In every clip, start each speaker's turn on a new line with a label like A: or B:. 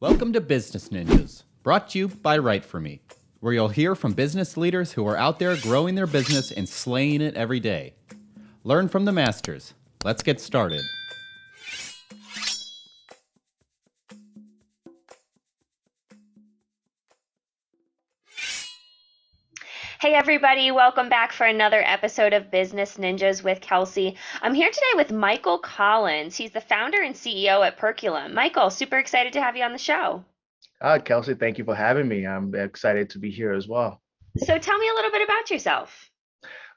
A: Welcome to Business Ninjas, brought to you by WriteForMe, where you'll hear from business leaders who are out there growing their business and slaying it every day. Learn from the masters. Let's get started.
B: Hey everybody, welcome back for another episode of Business Ninjas with Kelsey. I'm here today with Michael Collins. He's the founder and CEO at Periculum. Michael, super excited to have you on the show.
C: Kelsey, thank you for having me. I'm excited to be here as well.
B: So tell me a little bit about yourself.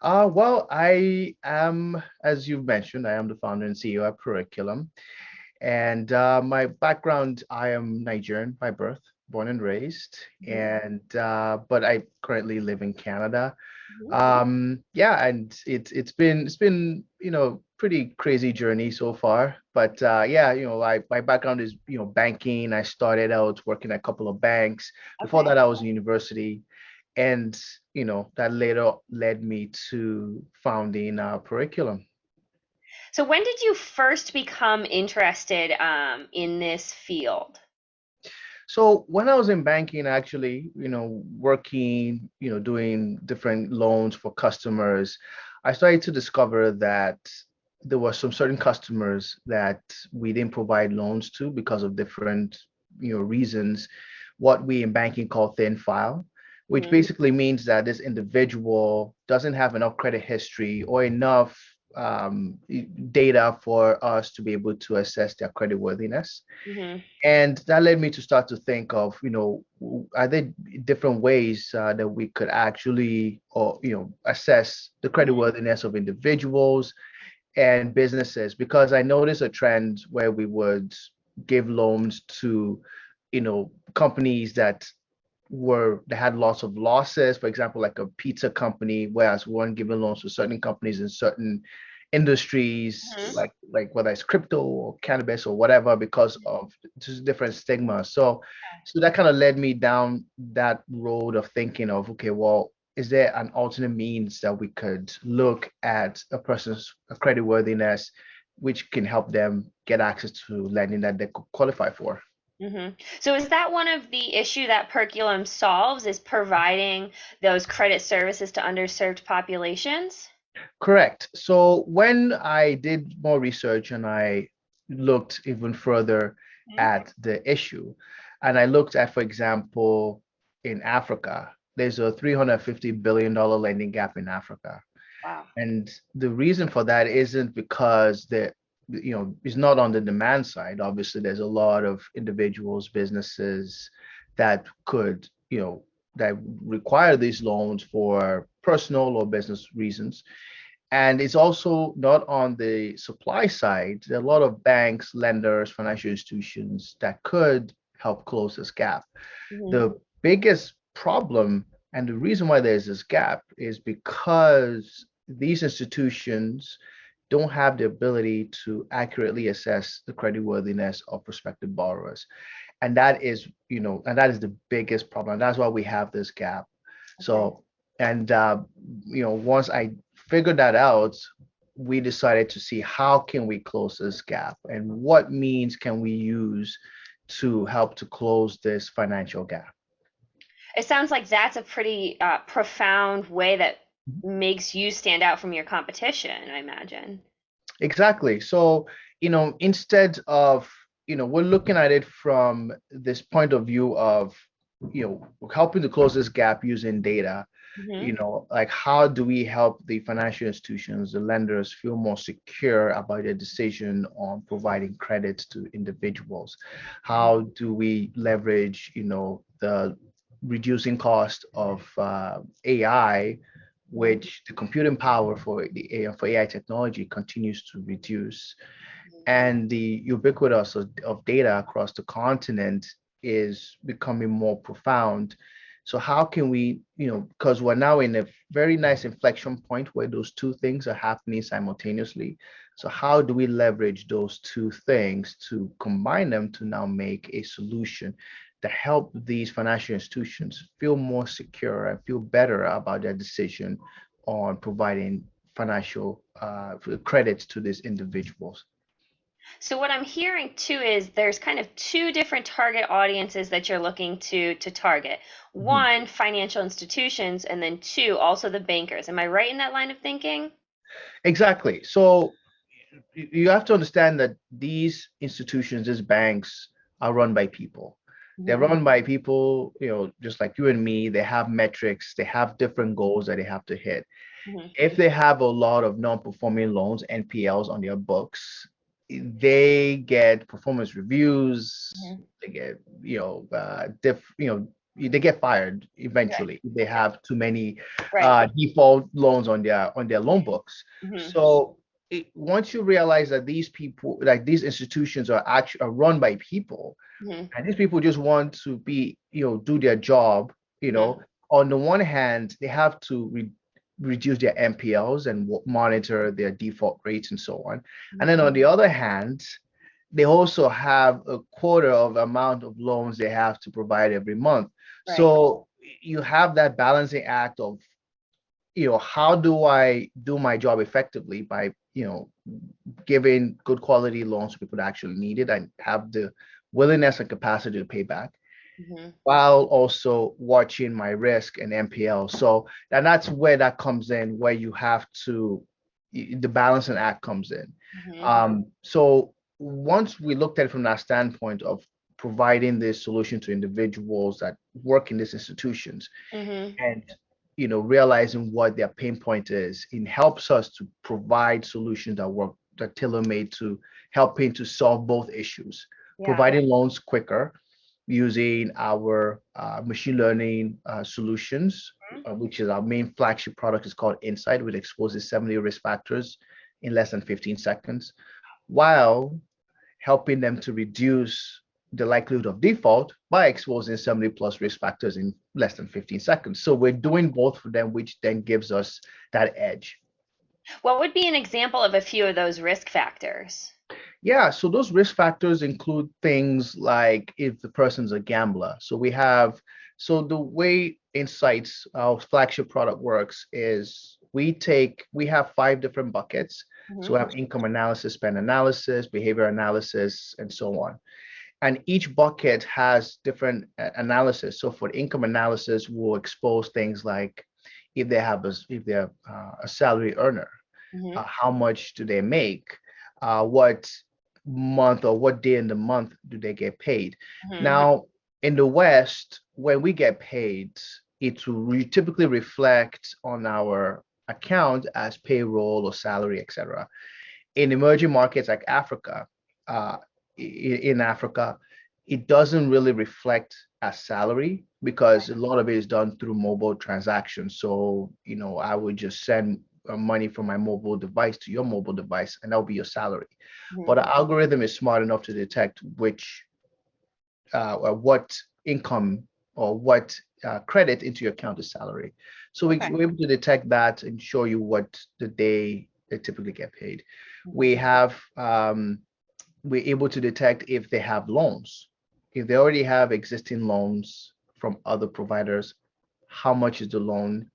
C: I am, as you've mentioned, I am the founder and CEO at Periculum. And my background, I am Nigerian by birth, born and raised,
B: Mhm,
C: and but I currently live in Canada.
B: mhm.
C: Yeah, and it's been pretty crazy journey so far. But yeah, my background is banking. I started out working at a couple of banks. Before
B: Okay.
C: that, I was in university, and that later led me to founding Periculum.
B: So when did you first become interested in this field?
C: So when I was in banking, actually, working, doing different loans for customers, I started to discover that there were some certain customers that we didn't provide loans to because of different, reasons, what we in banking call thin file, which
B: Mhm,
C: basically means that this individual doesn't have enough credit history or enough data for us to be able to assess their credit worthiness.
B: mhm,
C: And that led me to start to think of, are there different ways that we could actually, or assess the
B: mhm.
C: creditworthiness of individuals and businesses? Because I noticed a trend where we would give loans to, companies that had lots of losses. For example, like a pizza company, whereas we weren't giving loans to certain companies in certain industries,
B: Mhm.
C: like whether it's crypto or cannabis or whatever, because of just different stigma. So that kind of led me down that road of thinking of, okay, well, is there an alternate means that we could look at a person's creditworthiness, which can help them get access to lending that they could qualify for?
B: So is that one of the issue that Perculum solves is providing those credit services to underserved populations?
C: Correct. So when I did more research and I looked even further
B: Mhm.
C: at the issue, and I looked at, for example, in Africa, there's a $350 billion lending gap in Africa.
B: Wow.
C: And the reason for that isn't because it's not on the demand side. Obviously, there's a lot of individuals, businesses that could, that require these loans for personal or business reasons. And it's also not on the supply side. There are a lot of banks, lenders, financial institutions that could help close this gap.
B: Mhm.
C: The biggest problem and the reason why there's this gap is because these institutions don't have the ability to accurately assess the creditworthiness of prospective borrowers. And that is the biggest problem. That's why we have this gap.
B: Okay.
C: So, and once I figured that out, we decided to see how can we close this gap and what means can we use to help to close this financial gap.
B: It sounds like that's a pretty profound way that makes you stand out from your competition, I imagine.
C: Exactly. So, instead of, we're looking at it from this point of view of, helping to close this gap using data.
B: Hmm.
C: Like how do we help the financial institutions, the lenders feel more secure about their decision on providing credits to individuals? How do we leverage, the reducing cost of AI, which the computing power for for AI technology continues to reduce, and the ubiquitous of data across the continent is becoming more profound. So how can we, because we're now in a very nice inflection point where those two things are happening simultaneously. So how do we leverage those two things to combine them to now make a solution to help these financial institutions feel more secure and feel better about their decision on providing financial credits to these individuals?
B: So what I'm hearing too is there's kind of two different target audiences that you're looking to target.
C: Mhm.
B: One, financial institutions, and then two, also the bankers. Am I right in that line of thinking?
C: Exactly. So you have to understand that these institutions, these banks, are run by people. They're
B: Hmm.
C: run by people, just like you and me. They have metrics, they have different goals that they have to hit.
B: Hmm.
C: If they have a lot of non-performing loans, NPLs on their books, they get performance reviews,
B: Hmm.
C: they get, they get fired
B: Right.
C: eventually if they
B: Okay.
C: have too many
B: Right.
C: default loans on their loan books.
B: Hmm.
C: So once you realize that these people, like these institutions, are run by people,
B: Hmm.
C: and these people just want to be, do their job, you
B: Hmm.
C: know, on the one hand, they have to reduce their NPLs and monitor their default rates and so on. And then
B: Hmm.
C: on the other hand, they also have a quarter of amount of loans they have to provide every month.
B: Right.
C: So you have that balancing act of, how do I do my job effectively by, giving good quality loans to people that actually need it and have the willingness and capacity to pay back,
B: Hmm.
C: while also watching my risk and NPL. So, and that's where that comes in, where you have to, the balancing act comes in.
B: Hmm.
C: So once we looked at it from that standpoint of providing this solution to individuals that work in these institutions,
B: Hmm.
C: and realizing what their pain point is, it helps us to provide solutions that work, that tailor-made to helping to solve both issues,
B: Yeah.
C: providing loans quicker using our machine learning solutions, which is our main flagship product, is called Insight, which exposes 70 risk factors in less than 15 seconds, while helping them to reduce the likelihood of default by exposing 70 plus risk factors in less than 15 seconds. So we're doing both for them, which then gives us that edge.
B: What would be an example of a few of those risk factors?
C: Yeah, so those risk factors include things like if the person's a gambler. So the way Insights, our flagship product, works is we have five different buckets. So we
B: Hmm.
C: have income analysis, spend analysis, behavior analysis, and so on. And each bucket has different analysis. So for income analysis, we'll expose things like if they're a salary earner,
B: Hmm.
C: how much do they make, what month or what day in the month do they get paid.
B: Hmm.
C: Now, in the West, when we get paid, it will typically reflect on our account as payroll or salary, etc. In emerging markets like Africa, uh, in Africa, it doesn't really reflect as salary because a lot of it is done through mobile transactions. So, I would just send money from my mobile device to your mobile device, and that'll be your salary. But
B: Hmm.
C: the algorithm is smart enough to detect or what income or what credit into your account is salary. So
B: Okay.
C: we're able to detect that and show you what the day they typically get paid.
B: Hmm.
C: We have we're able to detect if they have loans. If they already have existing loans from other providers, how much is the loan?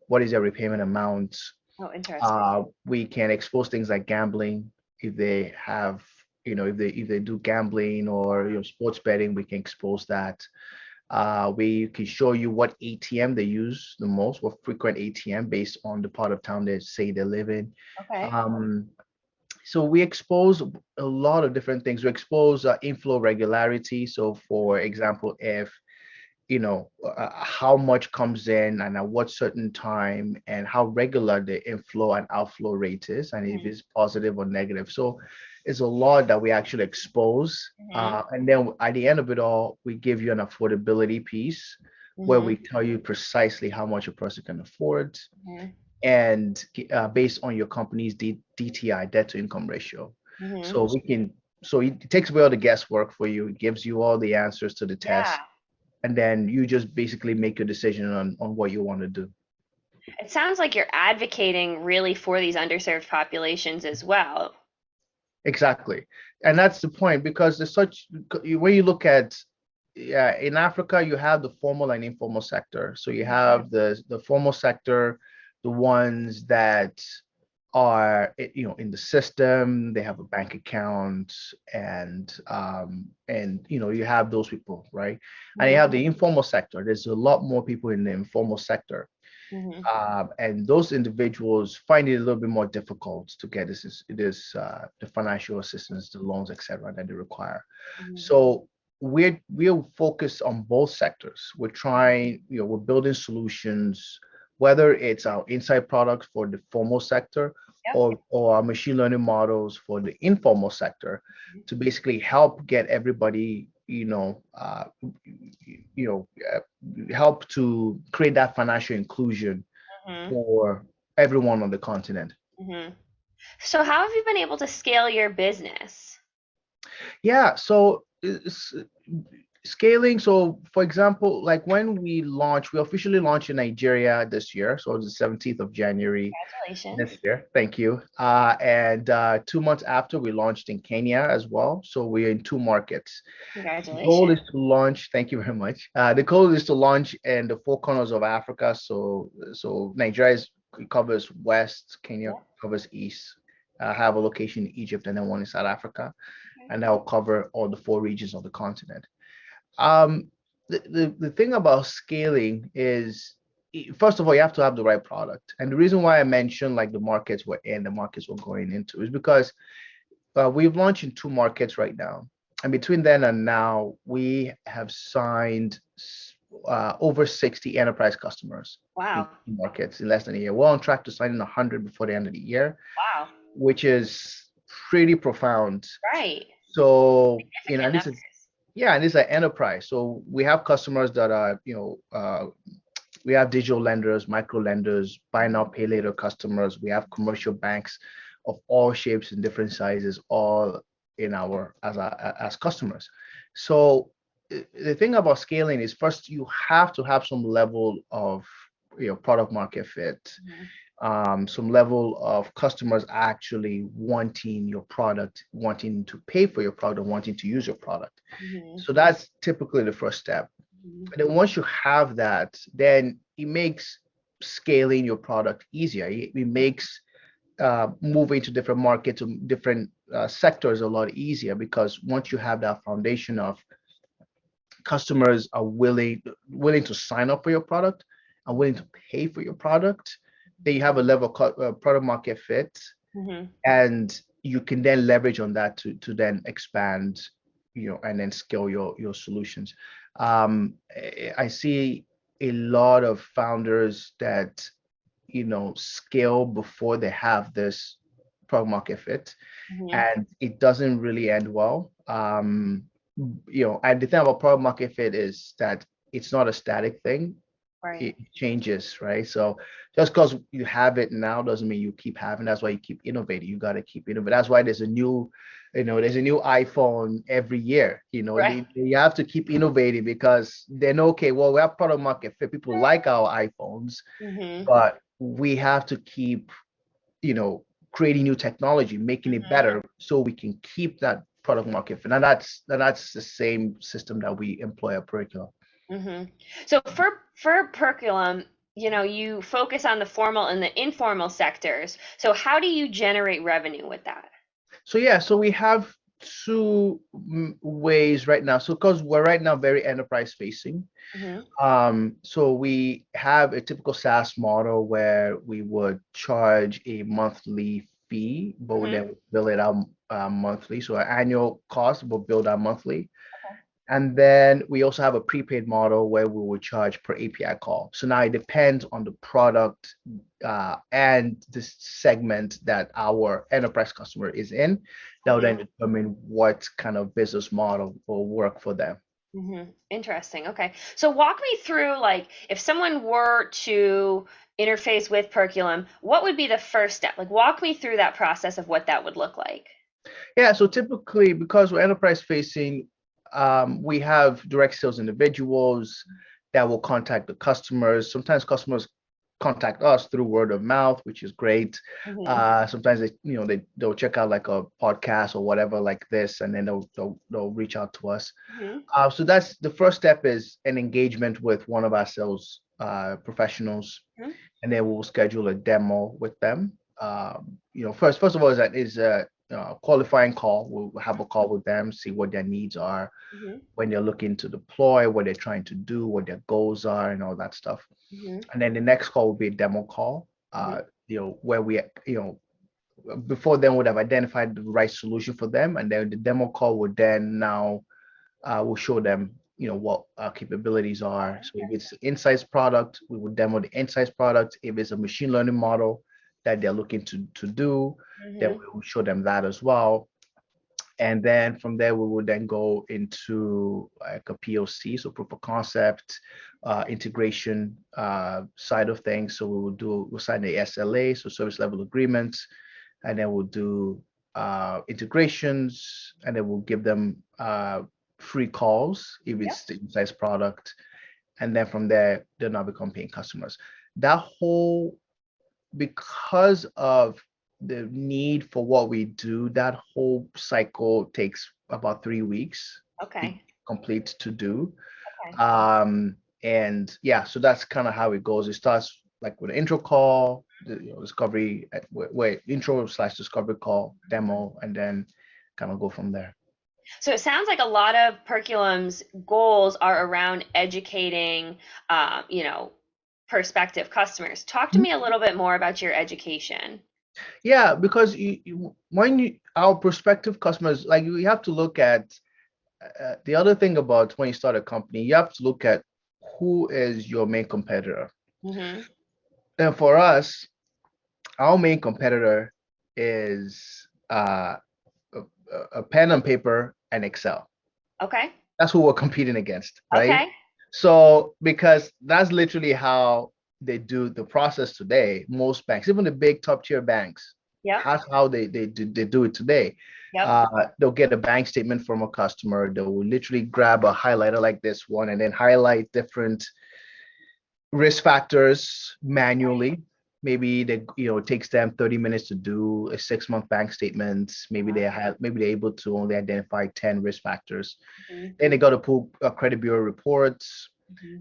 C: What is their repayment amount?
B: Oh, interesting.
C: We can expose things like gambling. If they have, if they do gambling or sports betting, we can expose that. We can show you what ATM they use the most, what frequent ATM based on the part of town they say they live in.
B: Okay.
C: Um, so we expose a lot of different things. We expose inflow regularity. So, for example, if how much comes in and at what certain time, and how regular the inflow and outflow rate is, and if
B: Hmm.
C: it's positive or negative. So it's a lot that we actually expose.
B: Hmm.
C: And then at the end of it all, we give you an affordability piece where
B: Hmm.
C: we tell you precisely how much a person can afford,
B: Hmm.
C: and based on your company's DTI, debt to income ratio.
B: Hmm.
C: So it takes away all the guesswork for you. It gives you all the answers to the
B: Yeah.
C: test, and then you just basically make your decision on what you want to do.
B: It sounds like you're advocating really for these underserved populations as well.
C: Exactly. And that's the point, because there's such, when you look at, yeah, in Africa, you have the formal and informal sector. So you
B: Mhm.
C: have the formal sector, the ones that are in the system. They have a bank account, and you have those people, right? And you have the informal sector. There's a lot more people in the informal sector.
B: Mm-hmm.
C: And those individuals find it a little bit more difficult to get the financial assistance, the loans, etc., that they require.
B: Mm-hmm.
C: So we're focused on both sectors. We're trying, we're building solutions, whether it's our insight products for the formal sector
B: Yep.
C: or our machine learning models for the informal sector, to basically help get everybody, help to create that financial inclusion
B: Mm-hmm.
C: for everyone on the continent.
B: Mm-hmm. So how have you been able to scale your business?
C: Yeah, so scaling. So for example, like when we officially launched in Nigeria this year. So it was the 17th of January
B: Congratulations.
C: this year. Thank you. And 2 months after, we launched in Kenya as well. So we're in two markets. The goal
B: Congratulations.
C: is to launch. Thank you very much. The goal is to launch in the four corners of Africa. So Nigeria covers west, Kenya
B: Yep.
C: covers east. Have a location in Egypt and then one in South Africa,
B: Okay.
C: and that will cover all the four regions of the continent. Um, the thing about scaling is, first of all, you have to have the right product. And the reason why I mentioned like the markets we're in, the markets we're going into, is because we've launched in two markets right now. And between then and now, we have signed over 60 enterprise customers in
B: Wow.
C: two markets in less than a year. We're on track to sign in 100 before the end of the year,
B: Wow.
C: which is pretty profound.
B: Right.
C: So,
B: Significant
C: and this
B: numbers.
C: is, yeah, and this is an enterprise. So we have customers that are, we have digital lenders, micro lenders, buy now, pay later customers. We have commercial banks of all shapes and different sizes, all in as customers. So the thing about scaling is, first you have to have some level of product market fit, some level of customers actually wanting your product, wanting to pay for your product, wanting to use your product.
B: Mm-hmm.
C: So that's typically the first step.
B: Mm-hmm.
C: And then once you have that, then it makes scaling your product easier. It makes moving to different markets, different sectors a lot easier, because once you have that foundation of customers are willing to sign up for your product and willing to pay for your product, then you have a level of product market fit,
B: Mm-hmm.
C: and you can then leverage on that to then expand, and then scale your solutions. I see a lot of founders that scale before they have this product market fit,
B: Mm-hmm.
C: and it doesn't really end well. And the thing about product market fit is that it's not a static thing.
B: Right.
C: It changes, right? So just because you have it now doesn't mean you keep having. That's why you keep innovating. You got to keep innovating. That's why there's a new iPhone every year.
B: Right.
C: You have to keep innovating, because they know, okay, well, we have product market fit. People like our iPhones,
B: Mm-hmm.
C: but we have to keep, creating new technology, making it better, so we can keep that product market fit. And that's the same system that we employ at Periculum.
B: Mm-hmm. So for Perculum, you focus on the formal and the informal sectors. So how do you generate revenue with that?
C: So yeah, so we have two ways right now. So because we're right now very enterprise facing,
B: Mm-hmm.
C: so we have a typical SaaS model where we would charge a monthly fee, but we
B: Mm-hmm.
C: then bill it out monthly. So our annual cost will bill out monthly.
B: Okay.
C: And then we also have a prepaid model where we will charge per API call. So now it depends on the product and the segment that our enterprise customer is in. That will then determine what kind of business model will work for them.
B: Mm-hmm. Interesting. Okay. So walk me through, like, if someone were to interface with Perculum, what would be the first step? Like, walk me through that process of what that would look like.
C: Yeah, so typically, because we're enterprise facing, we have direct sales individuals that will contact the customers. Sometimes customers contact us through word of mouth, which is great.
B: Mm-hmm.
C: Sometimes they'll check out like a podcast or whatever like this, and then they'll reach out to us.
B: Mm-hmm.
C: So that's the first step, is an engagement with one of our sales professionals,
B: Mm-hmm.
C: and then we'll schedule a demo with them. first of all, is a qualifying call. We'll have a call with them, see what their needs are
B: Mhm.
C: when they're looking to deploy, what they're trying to do, what their goals are, and all that stuff.
B: Mhm.
C: And then the next call will be a demo call,
B: Mhm.
C: where we, before then would have identified the right solution for them, and then the demo call would then now will show them, what our capabilities are. So if it's insights product, we would demo the insights product. If it's a machine learning model that they're looking to do, then
B: Mhm.
C: we will show them that as well. And then from there, we would then go into like a POC, so proof of concept, integration side of things. So we'll sign the SLA, so service level agreements, and then we'll do integrations, and then we'll give them free calls if
B: Yep.
C: it's the insights product. And then from there, they'll now become paying customers. That whole, because of the need for what we do, that whole cycle takes about 3 weeks to
B: Okay.
C: complete to do.
B: Okay.
C: And yeah, so that's kind of how it goes. It starts like with an intro call, discovery, wait, intro slash discovery call, demo, and then kind of go from there.
B: So it sounds like a lot of Perculum's goals are around educating, you know, prospective customers. Talk to me a little bit more about your education.
C: Yeah, because our prospective customers, like you have to look at the other thing about when you start a company, you have to look at who is your main competitor.
B: Mm-hmm.
C: And for us, our main competitor is a, a pen and paper and Excel.
B: Okay.
C: That's who we're competing against, right?
B: Okay.
C: So because that's literally how they do the process today. Most banks, even the big top tier banks,
B: Yep.
C: that's how they do it today.
B: Yep.
C: They'll get a bank statement from a customer. They will literally grab a highlighter like this one and then highlight different risk factors manually. Maybe it takes them 30 minutes to do a 6 month bank statement. Maybe they're able to only identify 10 risk factors.
B: Mm-hmm.
C: Then they got to pull credit bureau reports.
B: Mm-hmm.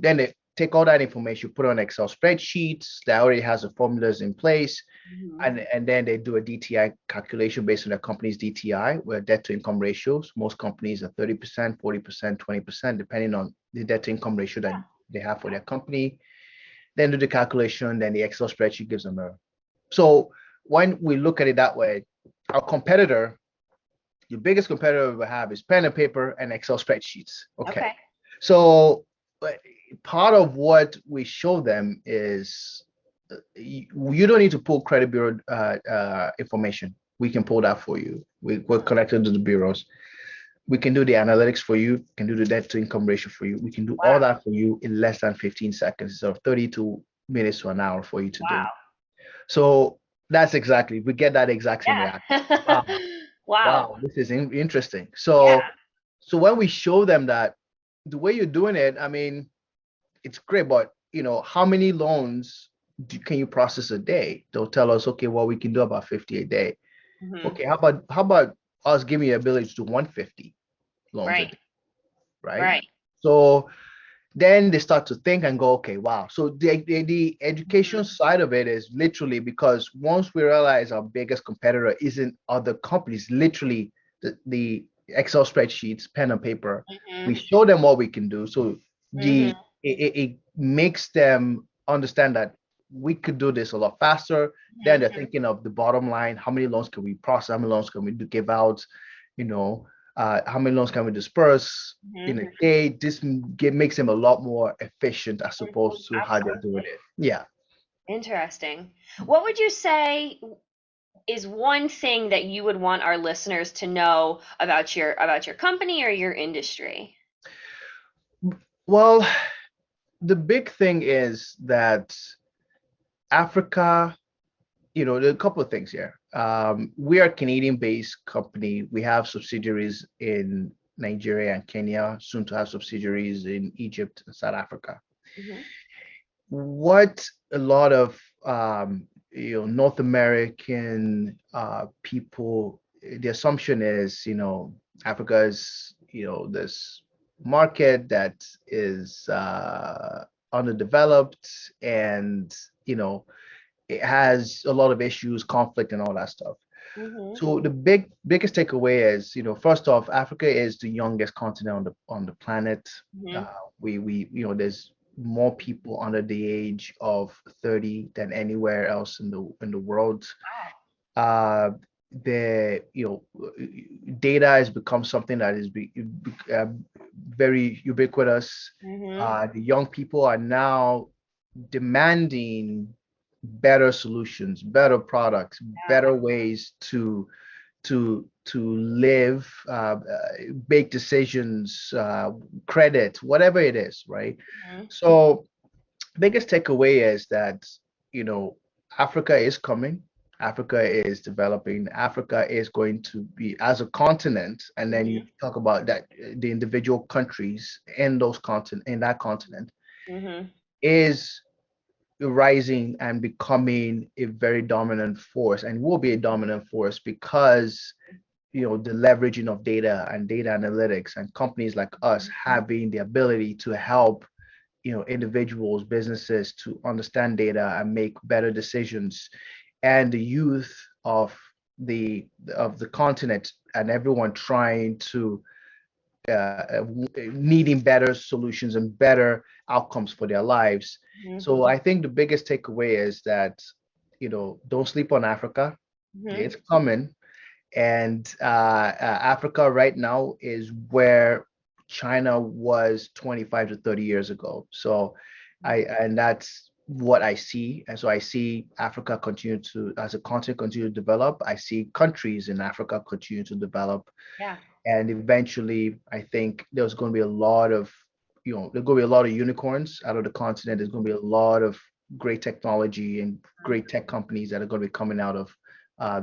C: Then they take all that information, put on Excel spreadsheets that already has the formulas in place,
B: Mm-hmm.
C: and then they do a DTI calculation based on their company's DTI, where debt to income ratios. Most companies are 30%, 40%, 20%, depending on the debt to income ratio that they have for their company. Then do the calculation, then the Excel spreadsheet gives them a. So when we look at it that way, our competitor, your biggest competitor we have is pen and paper and Excel spreadsheets. Okay.
B: Okay.
C: So part of what we show them is you don't need to pull credit bureau information. We can pull that for you. We're connected to the bureaus. We can do the analytics for you, can do the debt to income ratio for you. We can do all
B: Wow.
C: that for you in less than 15 seconds instead of 32 minutes to an hour for you to do.
B: Wow.
C: So we get that exact same reaction.
B: Yeah.
C: Wow,
B: Wow.
C: wow, this is interesting.
B: Yeah.
C: So when we show them that the way you're doing it, I mean, it's great, but how many loans can you process a day? They'll tell us, okay, well, we can do about 50 a day.
B: Mm-hmm.
C: Okay, how about us giving you the ability to do 150 loans a
B: Right.
C: day, right?
B: Right.
C: So then they start to think and go, okay, wow. So the education
B: Mm-hmm.
C: side of it is literally because once we realize our biggest competitor isn't other companies, literally the Excel spreadsheets, pen and paper, we
B: Mm-hmm.
C: show them what we can do. So
B: Mm-hmm.
C: it makes them understand that we could do this a lot faster. Then they're
B: Mm-hmm.
C: thinking of the bottom line. How many loans can we process? How many loans can we give out? You know, how many loans can we disperse in a
B: Mm-hmm.
C: day? This makes them a lot more efficient as opposed to how they're doing
B: Absolutely.
C: it. Yeah.
B: Interesting. What would you say is one thing that you would want our listeners to know about your company or your industry?
C: Well, the big thing is that Africa, there are a couple of things here. We are a Canadian-based company. We have subsidiaries in Nigeria and Kenya, soon to have subsidiaries in Egypt and South Africa.
B: Mm-hmm.
C: What a lot of North American people, the assumption is, Africa is, this market that is underdeveloped, and it has a lot of issues, conflict, and all that stuff.
B: Mm-hmm.
C: So the biggest takeaway is, first off, Africa is the youngest continent on the planet.
B: Mm-hmm.
C: Uh, there's more people under the age of 30 than anywhere else in the world. Uh, data has become something that is uh, very ubiquitous.
B: Mm-hmm.
C: The young people are now demanding better solutions, better products,
B: Yeah.
C: better ways to live, make decisions, credit, whatever it is, right?
B: Mm-hmm.
C: So biggest takeaway is that, you know, Africa is coming. Africa is developing. Africa is going to be as a continent, and then you
B: Mm-hmm.
C: talk about that the individual countries in that continent
B: Mm-hmm.
C: is rising and becoming a very dominant force, and will be a dominant force because the leveraging of data and data analytics and companies like us having the ability to help individuals, businesses to understand data and make better decisions, and the youth of the continent and everyone trying to needing better solutions and better outcomes for their lives. So I think the biggest takeaway is that don't sleep on Africa.
B: Mm-hmm.
C: It's coming, and Africa right now is where China was 25 to 30 years ago. So and that's what I see. And so I see Africa continue to, as a continent, continue to develop. I see countries in Africa continue to develop.
B: Yeah.
C: And eventually, I think there's going to be a lot of, there's going to be a lot of unicorns out of the continent. There's going to be a lot of great technology and great tech companies that are going to be coming out of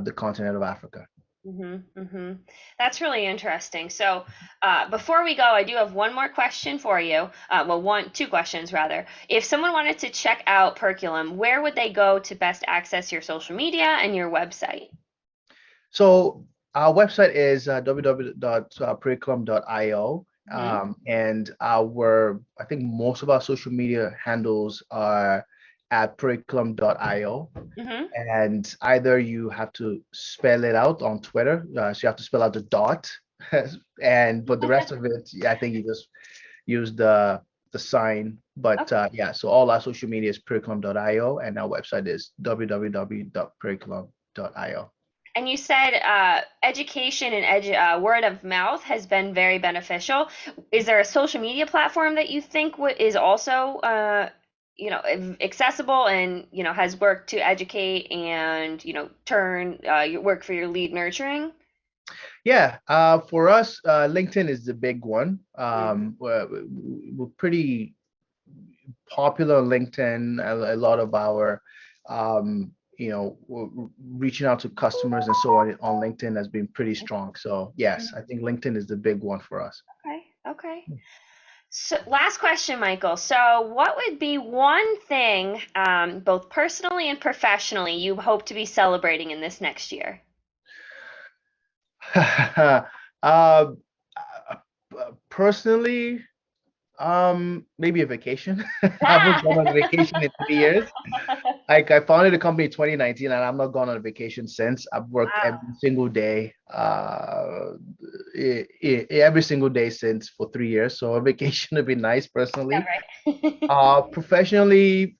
C: the continent of Africa.
B: Mm-hmm, mm-hmm. That's really interesting. So, before we go, I do have one more question for you. Two questions rather. If someone wanted to check out Perculum, where would they go to best access your social media and your website?
C: So our website is www.periculum.io.
B: Mm-hmm,
C: And I think most of our social media handles are at periculum.io.
B: mm-hmm.
C: And either you have to spell it out on Twitter, so you have to spell out the dot, but the rest of it, yeah, I think you just use the sign. But
B: Okay.
C: yeah, so all our social media is periculum.io, and our website is www.periculum.io.
B: And you said education and word of mouth has been very beneficial. Is there a social media platform that you think is also, accessible and, has worked to educate and, turn your work for your lead nurturing?
C: Yeah, for us, LinkedIn is the big one.
B: Mm-hmm.
C: We're pretty popular on LinkedIn. A lot of our, reaching out to customers and so on LinkedIn has been pretty strong. So yes, I think LinkedIn is the big one for us.
B: Okay. Okay. So, last question, Michael. So, what would be one thing, both personally and professionally, you hope to be celebrating in this next year?
C: uh, Personally, maybe a vacation. I haven't gone on a vacation in 3 years. Like I founded the company in 2019 and I'm not gone on a vacation since. I've worked
B: Wow.
C: every single day, every single day since for 3 years. So a vacation would be nice
B: Yeah,
C: personally.
B: right.
C: Professionally,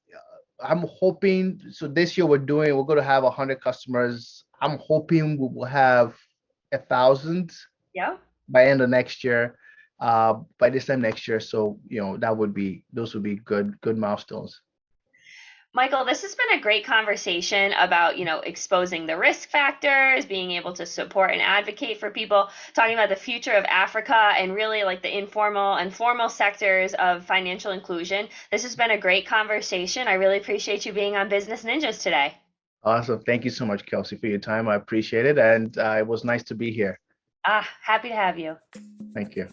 C: I'm hoping, so this year we're going to have 100 customers. I'm hoping we will have 1,000
B: Yeah.
C: by end of next year, by this time next year. So, those would be good milestones.
B: Michael, this has been a great conversation about, exposing the risk factors, being able to support and advocate for people, talking about the future of Africa and really like the informal and formal sectors of financial inclusion. This has been a great conversation. I really appreciate you being on Business Ninjas today.
C: Awesome. Thank you so much, Kelsey, for your time. I appreciate it. And it was nice to be here.
B: Ah, happy to have you.
C: Thank you.